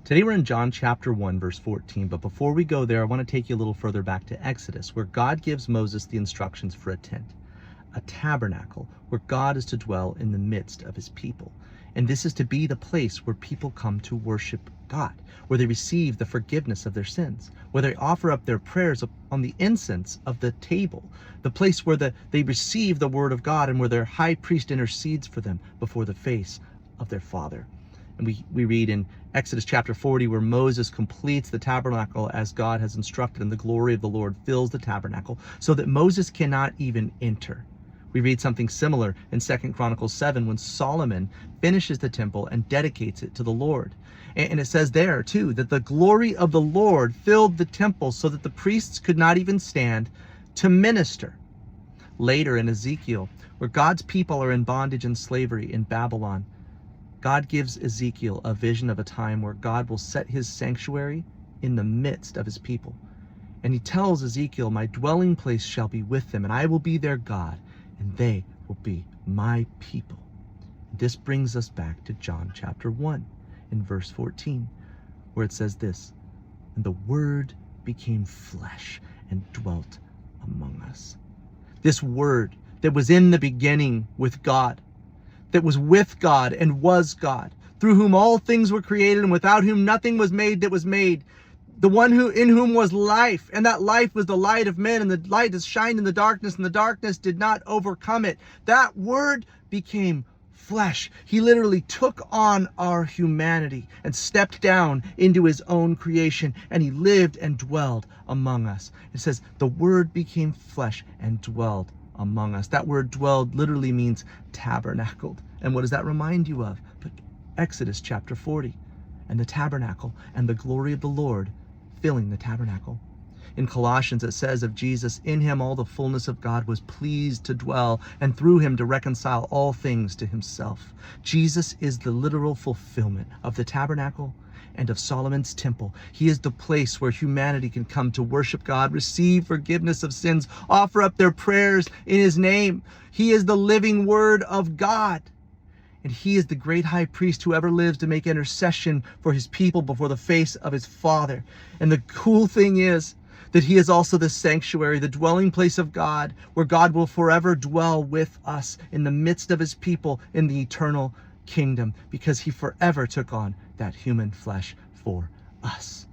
Today we're in John chapter 1, verse 14, but before we go there, I want to take you a little further back to Exodus, where God gives Moses the instructions for a tent, a tabernacle, where God is to dwell in the midst of his people. And this is to be the place where people come to worship God, where they receive the forgiveness of their sins, where they offer up their prayers on the incense of the table, the place where they receive the word of God and where their high priest intercedes for them before the face of their Father. And we read in Exodus chapter 40 where Moses completes the tabernacle as God has instructed, and the glory of the Lord fills the tabernacle so that Moses cannot even enter. We read something similar in 2 Chronicles 7 when Solomon finishes the temple and dedicates it to the Lord. And it says there too that the glory of the Lord filled the temple so that the priests could not even stand to minister. Later in Ezekiel, where God's people are in bondage and slavery in Babylon, God gives Ezekiel a vision of a time where God will set his sanctuary in the midst of his people. And he tells Ezekiel, "My dwelling place shall be with them, and I will be their God, and they will be my people." This brings us back to John chapter 1 in verse 14, where it says this, "And the Word became flesh and dwelt among us." This Word that was in the beginning with God, that was with God and was God, through whom all things were created and without whom nothing was made that was made, the one in whom was life, and that life was the light of men, and the light has shined in the darkness, and the darkness did not overcome it. That Word became flesh. He literally took on our humanity and stepped down into his own creation, and he lived and dwelled among us. It says the Word became flesh and dwelled among us. That word dwelled literally means tabernacled. And what does that remind you of? But Exodus chapter 40 and the tabernacle and the glory of the Lord filling the tabernacle. In Colossians it says of Jesus, "In him all the fullness of God was pleased to dwell, and through him to reconcile all things to himself." Jesus is the literal fulfillment of the tabernacle and of Solomon's temple. He is the place where humanity can come to worship God, receive forgiveness of sins, offer up their prayers in his name. He is the living Word of God. And he is the great high priest who ever lives to make intercession for his people before the face of his Father. And the cool thing is that he is also the sanctuary, the dwelling place of God, where God will forever dwell with us in the midst of his people in the eternal kingdom, because he forever took on that human flesh for us.